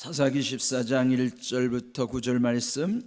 사사기 14장 1절부터 9절 말씀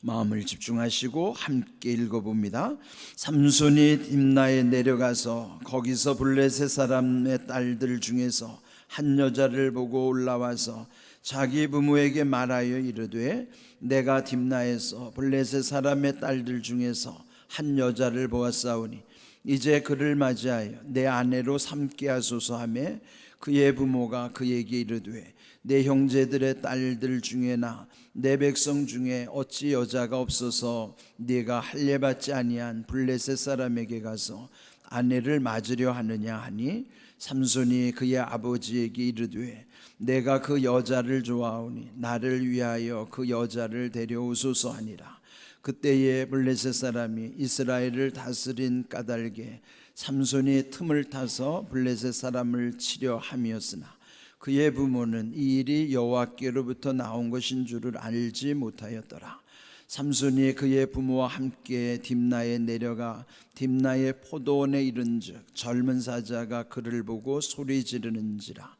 마음을 집중하시고 함께 읽어봅니다. 삼손이 딥나에 내려가서 거기서 블레셋 사람의 딸들 중에서 한 여자를 보고 올라와서 자기 부모에게 말하여 이르되 내가 딥나에서 블레셋 사람의 딸들 중에서 한 여자를 보았사오니 이제 그를 맞이하여 내 아내로 삼게 하소서 하매 그의 부모가 그에게 이르되 내 형제들의 딸들 중에나 내 백성 중에 어찌 여자가 없어서 네가 할례받지 아니한 블레셋 사람에게 가서 아내를 맞으려 하느냐 하니 삼손이 그의 아버지에게 이르되 내가 그 여자를 좋아하오니 나를 위하여 그 여자를 데려오소서 하니라. 그때에 블레셋 사람이 이스라엘을 다스린 까닭에 삼손이 틈을 타서 블레셋 사람을 치려 함이었으나 그의 부모는 이 일이 여호와께로부터 나온 것인 줄을 알지 못하였더라. 삼손이 그의 부모와 함께 딥나에 내려가 딥나의 포도원에 이른즉 젊은 사자가 그를 보고 소리 지르는지라.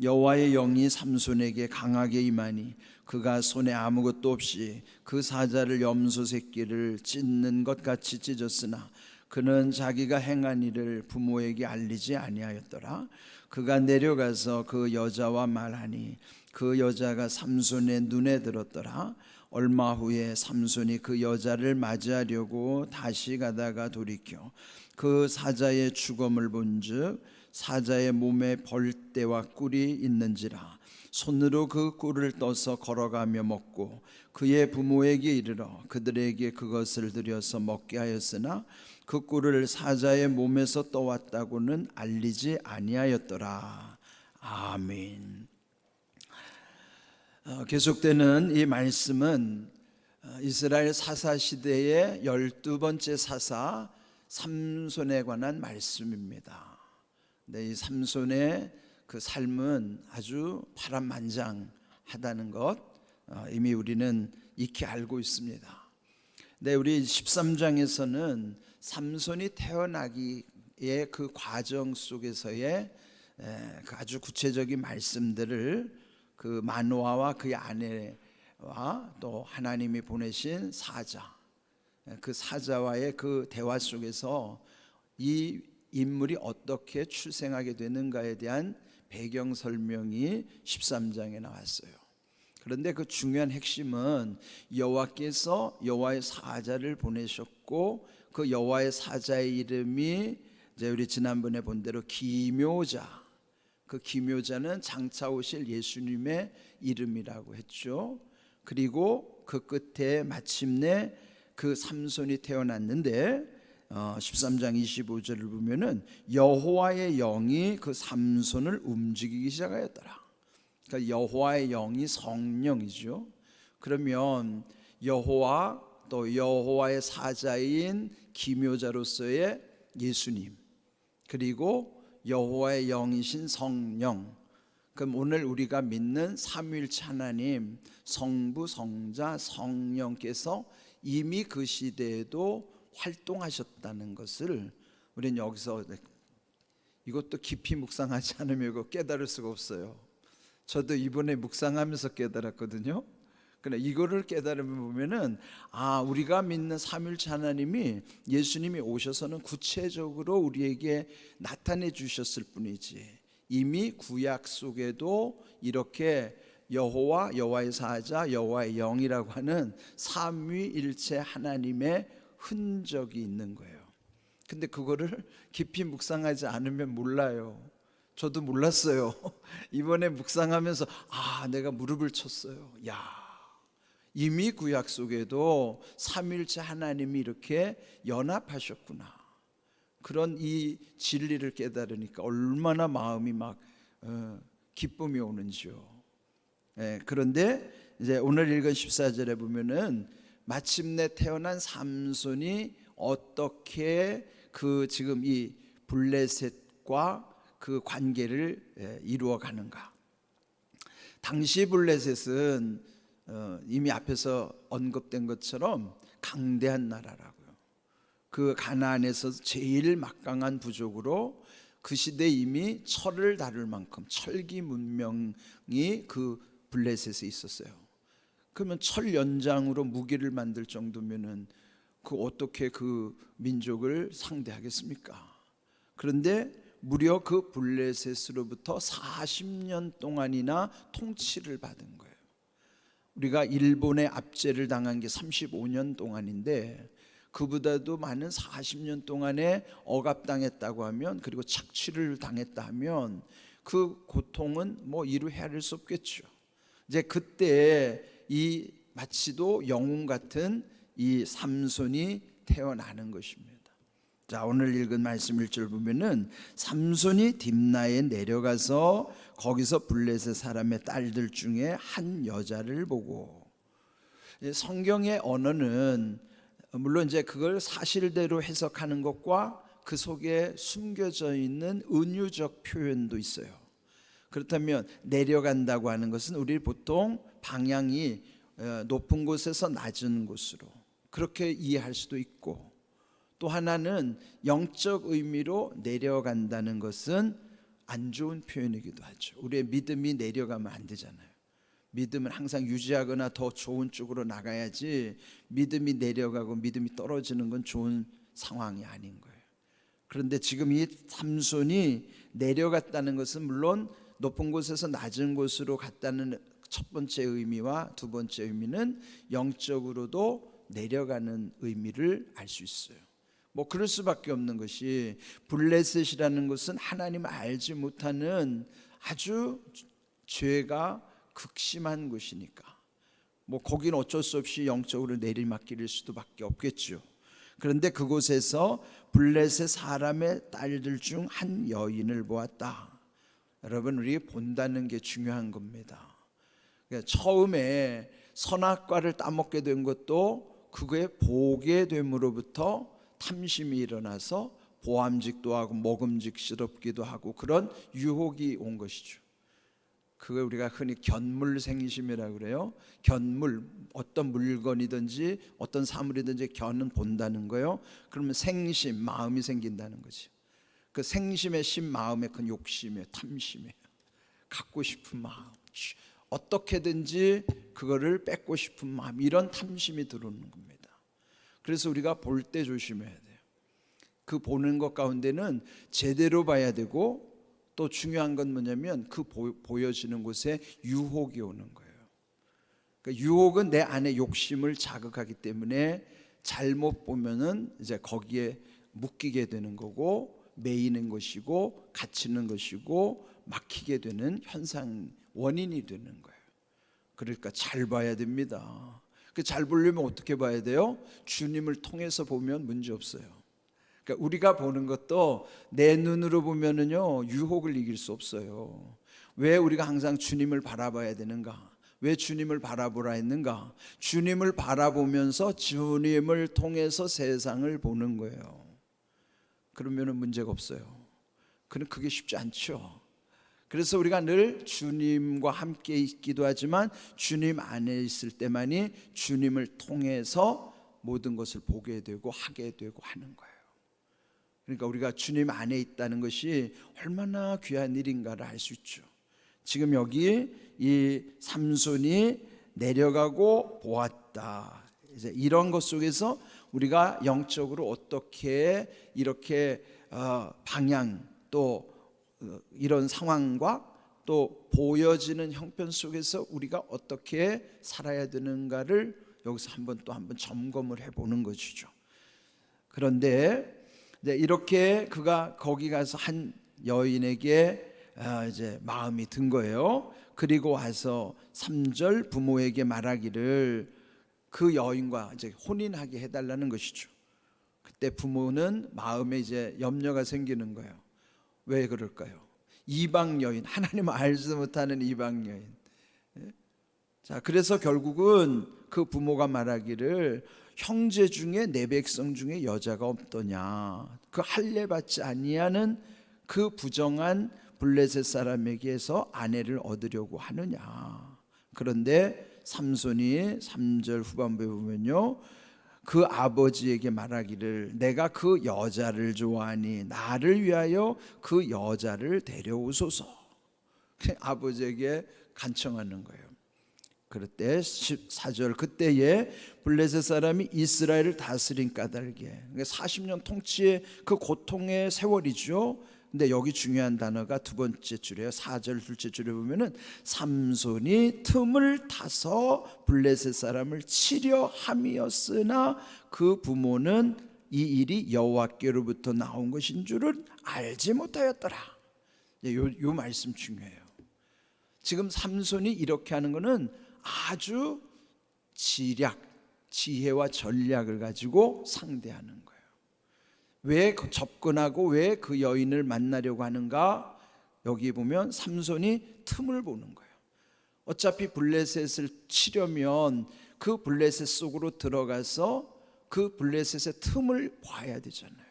여호와의 영이 삼손에게 강하게 임하니 그가 손에 아무것도 없이 그 사자를 염소 새끼를 찢는 것 같이 찢었으나 그는 자기가 행한 일을 부모에게 알리지 아니하였더라. 그가 내려가서 그 여자와 말하니 그 여자가 삼손의 눈에 들었더라. 얼마 후에 삼손이 그 여자를 맞이하려고 다시 가다가 돌이켜 그 사자의 죽음을 본즉 사자의 몸에 벌떼와 꿀이 있는지라. 손으로 그 꿀을 떠서 걸어가며 먹고 그의 부모에게 이르러 그들에게 그것을 들여서 먹게 하였으나 그 꿀을 사자의 몸에서 떠왔다고는 알리지 아니하였더라. 아멘. 계속되는 이 말씀은 이스라엘 사사 시대의 12번째 사사 삼손에 관한 말씀입니다. 네, 이 삼손의 그 삶은 아주 파란만장하다는 것 이미 우리는 익히 알고 있습니다. 네, 우리 13장에서는 삼손이 태어나기의 그 과정 속에서의 그 아주 구체적인 말씀들을 그 마노아와 그의 아내와 또 하나님이 보내신 사자, 그 사자와의 그 대화 속에서 이 인물이 어떻게 출생하게 되는가에 대한 배경 설명이 13장에 나왔어요. 그런데 그 중요한 핵심은 여호와께서 여호와의 사자를 보내셨고 그 여호와의 사자의 이름이 이제 우리 지난번에 본 대로 기묘자, 그 기묘자는 장차 오실 예수님의 이름이라고 했죠. 그리고 그 끝에 마침내 그 삼손이 태어났는데 13장 25절을 보면은 여호와의 영이 그 삼손을 움직이기 시작하였더라. 그러니까 여호와의 영이 성령이죠. 그러면 여호와 또 여호와의 사자인 기묘자로서의 예수님, 그리고 여호와의 영이신 성령, 그럼 오늘 우리가 믿는 삼위일체 하나님 성부 성자 성령께서 이미 그 시대에도 활동하셨다는 것을 우리는 여기서 이것도 깊이 묵상하지 않으면 이거 깨달을 수가 없어요. 저도 이번에 묵상하면서 깨달았거든요. 그러나 이거를 깨달으면 보면은 우리가 믿는 삼위일체 하나님이 예수님이 오셔서는 구체적으로 우리에게 나타내 주셨을 뿐이지 이미 구약 속에도 이렇게 여호와, 여호와의 사자, 여호와의 영이라고 하는 삼위일체 하나님의 흔적이 있는 거예요. 근데 그거를 깊이 묵상하지 않으면 몰라요. 저도 몰랐어요. 이번에 묵상하면서 내가 무릎을 쳤어요. 이미 구약 속에도 삼위일체 하나님이 이렇게 연합하셨구나. 그런 이 진리를 깨달으니까 얼마나 마음이 막 기쁨이 오는지요. 그런데 이제 오늘 읽은 14절에 보면은 마침내 태어난 삼손이 어떻게 그 지금 이 블레셋과 그 관계를 이루어 가는가. 당시 블레셋은 이미 앞에서 언급된 것처럼 강대한 나라라고요. 그 가나안에서 제일 막강한 부족으로 그 시대에 이미 철을 다룰 만큼 철기 문명이 그 블레셋에 있었어요. 그러면 철 연장으로 무기를 만들 정도면은 어떻게 그 민족을 상대하겠습니까? 그런데 무려 그 블레셋으로부터 40년 동안이나 통치를 받은 거예요. 우리가 일본의 압제를 당한 게 35년 동안인데 그보다도 많은 40년 동안에 억압당했다고 하면, 그리고 착취를 당했다 하면 그 고통은 뭐 이루 헤아릴 수 없겠죠. 이제 그때 이 마치도 영웅 같은 이 삼손이 태어나는 것입니다. 자, 오늘 읽은 말씀 1절 보면은 삼손이 딥나에 내려가서 거기서 블레셋 사람의 딸들 중에 한 여자를 보고, 성경의 언어는 물론 이제 그걸 사실대로 해석하는 것과 그 속에 숨겨져 있는 은유적 표현도 있어요. 그렇다면 내려간다고 하는 것은 우리 보통 방향이 높은 곳에서 낮은 곳으로 그렇게 이해할 수도 있고, 또 하나는 영적 의미로 내려간다는 것은 안 좋은 표현이기도 하죠. 우리의 믿음이 내려가면 안 되잖아요. 믿음은 항상 유지하거나 더 좋은 쪽으로 나가야지, 믿음이 내려가고 믿음이 떨어지는 건 좋은 상황이 아닌 거예요. 그런데 지금 이 삼손이 내려갔다는 것은 물론 높은 곳에서 낮은 곳으로 갔다는 첫 번째 의미와 두 번째 의미는 영적으로도 내려가는 의미를 알 수 있어요. 뭐 그럴 수밖에 없는 것이, 블레셋이라는 것은 하나님을 알지 못하는 아주 죄가 극심한 곳이니까 뭐 거기는 어쩔 수 없이 영적으로 내리막길일 수도밖에 없겠죠. 그런데 그곳에서 블레셋 사람의 딸들 중 한 여인을 보았다. 여러분, 우리 본다는 게 중요한 겁니다. 그러니까 처음에 선악과를 따먹게 된 것도 그거에 보게 됨으로부터 탐심이 일어나서 보암직도 하고 먹음직스럽기도 하고 그런 유혹이 온 것이죠. 그걸 우리가 흔히 견물생심이라고 그래요. 견물, 어떤 물건이든지 어떤 사물이든지 견은 본다는 거예요. 그러면 생심, 마음이 생긴다는 거지. 그 생심의 심, 마음의 그 욕심이에요. 탐심이에요. 갖고 싶은 마음, 어떻게든지 그거를 뺏고 싶은 마음, 이런 탐심이 들어오는 겁니다. 그래서 우리가 볼 때 조심해야 돼요. 그 보는 것 가운데는 제대로 봐야 되고, 또 중요한 건 뭐냐면 그 보여지는 곳에 유혹이 오는 거예요. 그러니까 유혹은 내 안에 욕심을 자극하기 때문에 잘못 보면은 이제 거기에 묶이게 되는 거고, 매이는 것이고, 갇히는 것이고, 막히게 되는 현상, 원인이 되는 거예요. 그러니까 잘 봐야 됩니다. 잘 보려면 어떻게 봐야 돼요? 주님을 통해서 보면 문제 없어요. 그러니까 우리가 보는 것도 내 눈으로 보면은요 유혹을 이길 수 없어요. 왜 우리가 항상 주님을 바라봐야 되는가? 왜 주님을 바라보라 했는가? 주님을 바라보면서 주님을 통해서 세상을 보는 거예요. 그러면은 문제가 없어요. 그게 쉽지 않죠. 그래서 우리가 늘 주님과 함께 있기도 하지만 주님 안에 있을 때만이 주님을 통해서 모든 것을 보게 되고 하게 되고 하는 거예요. 그러니까 우리가 주님 안에 있다는 것이 얼마나 귀한 일인가를 알 수 있죠. 지금 여기 이 삼손이 내려가고 보았다. 이제 이런 것 속에서 우리가 영적으로 어떻게 이렇게 방향, 또 이런 상황과 또 보여지는 형편 속에서 우리가 어떻게 살아야 되는가를 여기서 한번 점검을 해보는 것이죠. 그런데 이렇게 그가 거기 가서 한 여인에게 이제 마음이 든 거예요. 그리고 와서 3절 부모에게 말하기를 그 여인과 이제 혼인하게 해달라는 것이죠. 그때 부모는 마음에 이제 염려가 생기는 거예요. 왜 그럴까요? 이방 여인, 하나님 알지 못하는 이방 여인. 자, 그래서 결국은 그 부모가 말하기를 형제 중에 내 백성 중에 여자가 없더냐, 그 할례 받지 아니하는 그 부정한 블레셋 사람에게서 아내를 얻으려고 하느냐. 그런데 삼손이 3절 후반부에 보면요, 그 아버지에게 말하기를 내가 그 여자를 좋아하니 나를 위하여 그 여자를 데려오소서. 아버지에게 간청하는 거예요. 그때 14절 그때에 블레셋 사람이 이스라엘을 다스린 까닭에 40년 통치의 그 고통의 세월이죠. 근데 여기 중요한 단어가 두 번째 줄이에요. 4절 둘째 줄에 보면은 삼손이 틈을 타서 블레셋 사람을 치려 함이었으나 그 부모는 이 일이 여호와께로부터 나온 것인 줄은 알지 못하였더라. 요 말씀 중요해요. 지금 삼손이 이렇게 하는 것은 아주 지혜와 전략을 가지고 상대하는 거예요. 왜 접근하고 왜 그 여인을 만나려고 하는가? 여기 보면 삼손이 틈을 보는 거예요. 어차피 블레셋을 치려면 그 블레셋 속으로 들어가서 그 블레셋의 틈을 봐야 되잖아요.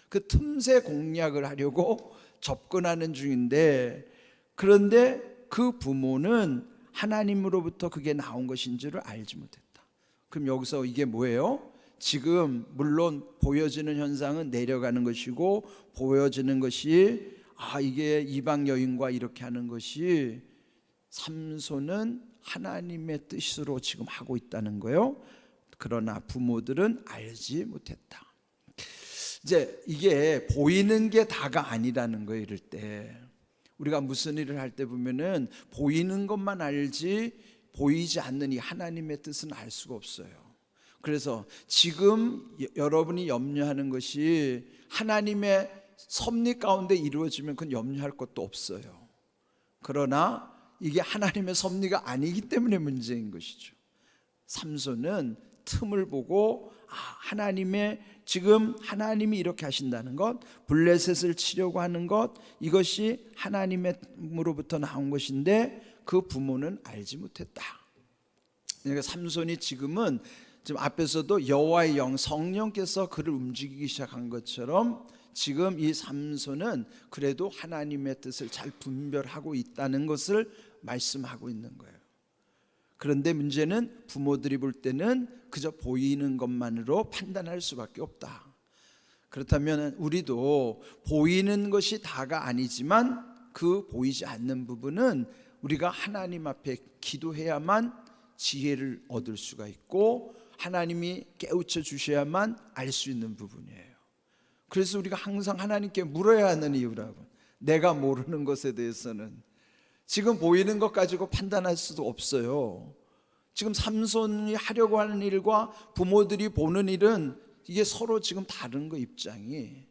그 틈새 공략을 하려고 접근하는 중인데, 그런데 그 부모는 하나님으로부터 그게 나온 것인 줄을 알지 못했다. 그럼 여기서 이게 뭐예요? 지금 물론 보여지는 현상은 내려가는 것이고, 보여지는 것이 이게 이방 여인과 이렇게 하는 것이 삼손은 하나님의 뜻으로 지금 하고 있다는 거예요. 그러나 부모들은 알지 못했다. 이제 이게 보이는 게 다가 아니라는 거예요. 이럴 때 우리가 무슨 일을 할 때 보면은 보이는 것만 알지 보이지 않는 이 하나님의 뜻은 알 수가 없어요. 그래서 지금 여러분이 염려하는 것이 하나님의 섭리 가운데 이루어지면 그건 염려할 것도 없어요. 그러나 이게 하나님의 섭리가 아니기 때문에 문제인 것이죠. 삼손은 틈을 보고 지금 하나님이 이렇게 하신다는 것, 블레셋을 치려고 하는 것, 이것이 하나님으로부터 나온 것인데 그 부모는 알지 못했다. 그러니까 삼손이 지금 앞에서도 여호와의 영, 성령께서 그를 움직이기 시작한 것처럼 지금 이 삼손은 그래도 하나님의 뜻을 잘 분별하고 있다는 것을 말씀하고 있는 거예요. 그런데 문제는 부모들이 볼 때는 그저 보이는 것만으로 판단할 수밖에 없다. 그렇다면 우리도 보이는 것이 다가 아니지만 그 보이지 않는 부분은 우리가 하나님 앞에 기도해야만 지혜를 얻을 수가 있고 하나님이 깨우쳐 주셔야만 알 수 있는 부분이에요. 그래서 우리가 항상 하나님께 물어야 하는 이유라고. 내가 모르는 것에 대해서는 지금 보이는 것 가지고 판단할 수도 없어요. 지금 삼손이 하려고 하는 일과 부모들이 보는 일은 이게 서로 지금 다른 거 입장이.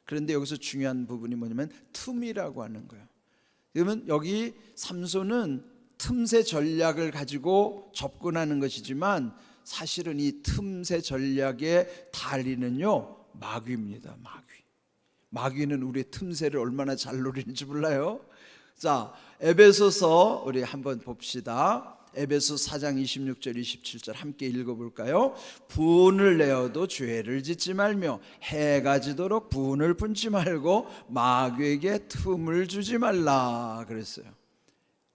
그런데 여기서 중요한 부분이 뭐냐면 틈이라고 하는 거예요. 그러면 여기 삼손은 틈새 전략을 가지고 접근하는 것이지만 사실은 이 틈새 전략의 달인은요 마귀입니다. 마귀는 우리의 틈새를 얼마나 잘 노리는지 몰라요. 자, 에베소서 우리 한번 봅시다. 에베소 4장 26절 27절 함께 읽어볼까요? 분을 내어도 죄를 짓지 말며 해가 지도록 분을 품지 말고 마귀에게 틈을 주지 말라 그랬어요.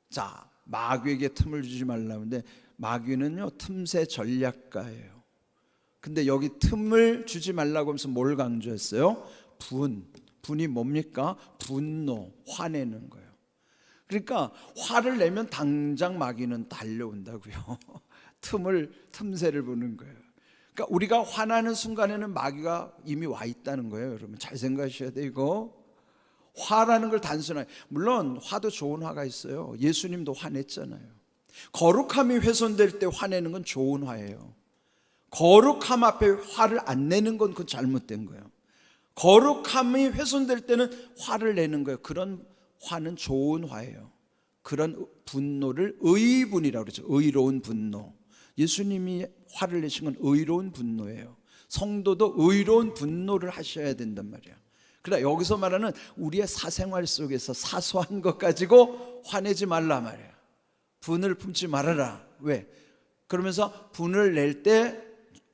자, 마귀에게 틈을 주지 말라는데 마귀는요 틈새 전략가예요. 근데 여기 틈을 주지 말라고 하면서 뭘 강조했어요? 분이 뭡니까? 분노, 화내는 거예요. 그러니까 화를 내면 당장 마귀는 달려온다고요. 틈새를 보는 거예요. 그러니까 우리가 화나는 순간에는 마귀가 이미 와 있다는 거예요. 여러분 잘 생각하셔야 돼요. 이거 화라는 걸 단순하게, 물론 화도 좋은 화가 있어요. 예수님도 화냈잖아요. 거룩함이 훼손될 때 화내는 건 좋은 화예요. 거룩함 앞에 화를 안 내는 건 그건 잘못된 거예요. 거룩함이 훼손될 때는 화를 내는 거예요. 그런 화는 좋은 화예요. 그런 분노를 의분이라고 그러죠. 의로운 분노. 예수님이 화를 내신 건 의로운 분노예요. 성도도 의로운 분노를 하셔야 된단 말이에요. 그러나 여기서 말하는 우리의 사생활 속에서 사소한 것 가지고 화내지 말라 말이에요. 분을 품지 말아라. 왜? 그러면서 분을 낼 때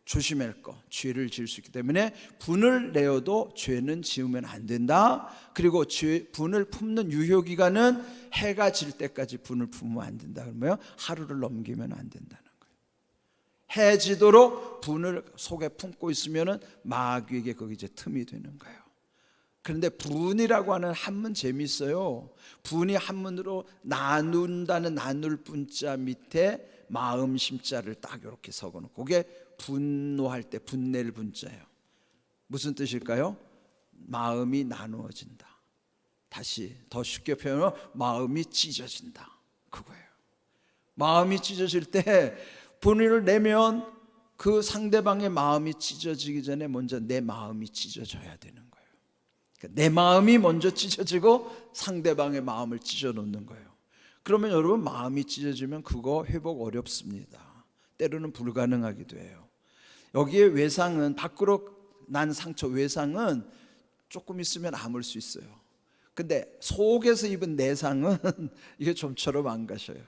조심할 거, 죄를 지을 수 있기 때문에 분을 내어도 죄는 지으면 안 된다. 그리고 분을 품는 유효기간은 해가 질 때까지 분을 품으면 안 된다. 그러면 하루를 넘기면 안 된다는 거예요. 해 지도록 분을 속에 품고 있으면 마귀에게 거기 이제 틈이 되는 거예요. 그런데 분이라고 하는 한문 재미있어요. 분이 한문으로 나눈다는 나눌 분자 밑에 마음 심자를 딱 이렇게 적어놓고, 그게 분노할 때 분낼 분자예요. 무슨 뜻일까요? 마음이 나누어진다. 다시 더 쉽게 표현하면 마음이 찢어진다, 그거예요. 마음이 찢어질 때 분을 내면 그 상대방의 마음이 찢어지기 전에 먼저 내 마음이 찢어져야 되는 거예요. 그러니까 내 마음이 먼저 찢어지고 상대방의 마음을 찢어놓는 거예요. 그러면 여러분, 마음이 찢어지면 그거 회복 어렵습니다. 때로는 불가능하기도 해요. 여기에 외상은, 밖으로 난 상처, 외상은 조금 있으면 아물 수 있어요. 근데 속에서 입은 내상은 이게 좀처럼 안 가셔요.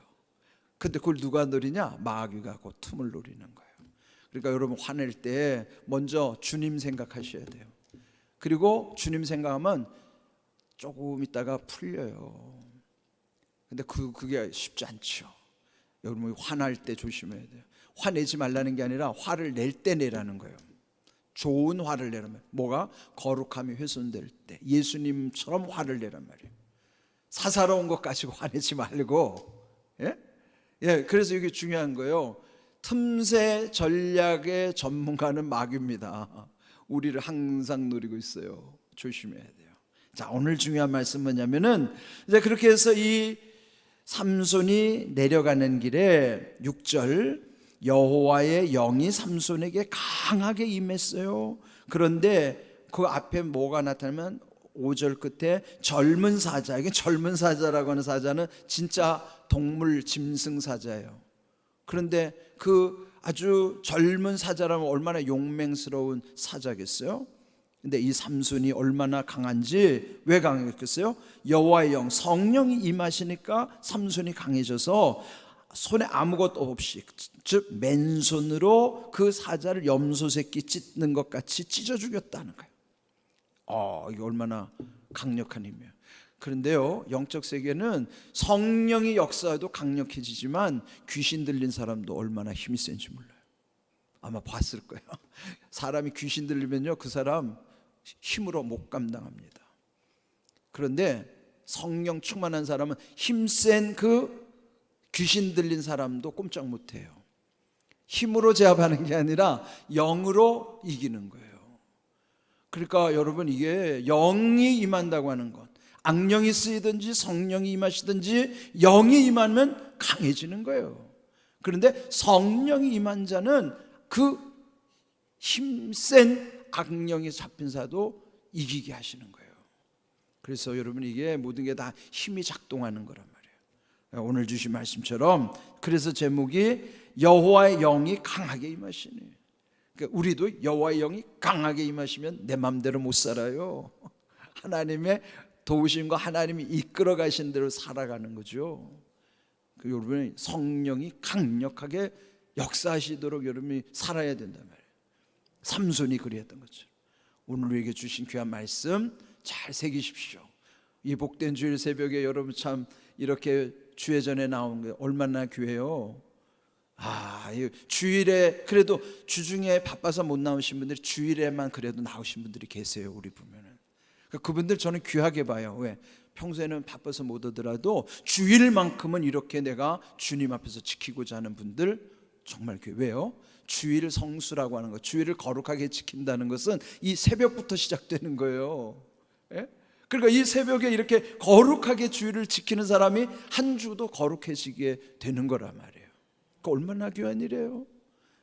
근데 그걸 누가 노리냐? 마귀가 그 틈을 노리는 거예요. 그러니까 여러분, 화낼 때 먼저 주님 생각하셔야 돼요. 그리고 주님 생각하면 조금 있다가 풀려요. 근데 그게 쉽지 않죠. 여러분, 화날 때 조심해야 돼요. 화내지 말라는 게 아니라 화를 낼 때 내라는 거예요. 좋은 화를 내라면, 뭐가? 거룩함이 훼손될 때 예수님처럼 화를 내란 말이에요. 사사로운 것 가지고 화내지 말고. 그래서 이게 중요한 거예요. 틈새 전략의 전문가는 마귀입니다. 우리를 항상 노리고 있어요. 조심해야 돼요. 자, 오늘 중요한 말씀 뭐냐면은, 이제 그렇게 해서 이 삼손이 내려가는 길에 6절, 여호와의 영이 삼손에게 강하게 임했어요. 그런데 그 앞에 뭐가 나타나면 5절 끝에 젊은 사자, 이게 젊은 사자라고 하는 사자는 진짜 동물 짐승 사자예요. 그런데 그 아주 젊은 사자라면 얼마나 용맹스러운 사자겠어요? 근데 이 삼손이 얼마나 강한지, 왜 강했겠어요? 여호와의 영, 성령이 임하시니까 삼손이 강해져서 손에 아무것도 없이, 즉 맨손으로 그 사자를 염소 새끼 찢는 것 같이 찢어 죽였다는 거예요. 이게 얼마나 강력한 힘이에요. 그런데요, 영적 세계는 성령이 역사해도 강력해지지만 귀신 들린 사람도 얼마나 힘이 센지 몰라요. 아마 봤을 거예요. 사람이 귀신 들리면요, 그 사람 힘으로 못 감당합니다. 그런데 성령 충만한 사람은 힘센 그 귀신 들린 사람도 꼼짝 못해요. 힘으로 제압하는 게 아니라 영으로 이기는 거예요. 그러니까 여러분, 이게 영이 임한다고 하는 것, 악령이 쓰이든지 성령이 임하시든지 영이 임하면 강해지는 거예요. 그런데 성령이 임한 자는 그 힘센 악령이 잡힌 자도 이기게 하시는 거예요. 그래서 여러분, 이게 모든 게 다 힘이 작동하는 거란 말이에요. 오늘 주신 말씀처럼, 그래서 제목이 여호와의 영이 강하게 임하시니, 그러니까 우리도 여호와의 영이 강하게 임하시면 내 맘대로 못 살아요. 하나님의 도우심과 하나님이 이끌어 가신 대로 살아가는 거죠. 여러분이 성령이 강력하게 역사하시도록 여러분이 살아야 된단 말이에요. 삼손이 그리했던 거죠. 오늘 우리에게 주신 귀한 말씀 잘 새기십시오. 이 복된 주일 새벽에 여러분 참 이렇게 주회전에 나온 게 얼마나 귀해요. 주일에 그래도 주중에 바빠서 못 나오신 분들이 주일에만 그래도 나오신 분들이 계세요. 우리 보면은 그분들 저는 귀하게 봐요. 왜? 평소에는 바빠서 못 오더라도 주일만큼은 이렇게 내가 주님 앞에서 지키고자 하는 분들 정말 귀해요. 왜요? 주일 성수라고 하는 것, 주일을 거룩하게 지킨다는 것은 이 새벽부터 시작되는 거예요. 그러니까 이 새벽에 이렇게 거룩하게 주일을 지키는 사람이 한 주도 거룩해지게 되는 거란 말이에요. 얼마나 귀한 일이에요.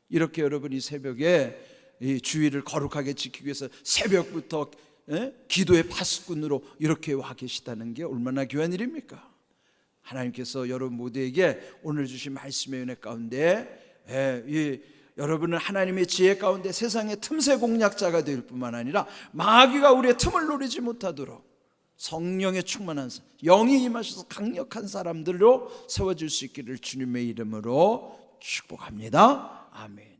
이렇게 여러분 이 새벽에 이 주일을 거룩하게 지키기 위해서 새벽부터 기도의 파수꾼으로 이렇게 와 계시다는 게 얼마나 귀한 일입니까? 하나님께서 여러분 모두에게 오늘 주신 말씀의 은혜 가운데 여러분은 하나님의 지혜 가운데 세상의 틈새 공략자가 될 뿐만 아니라 마귀가 우리의 틈을 노리지 못하도록 성령의 충만한 영이 임하셔서 강력한 사람들로 세워질 수 있기를 주님의 이름으로 축복합니다. 아멘.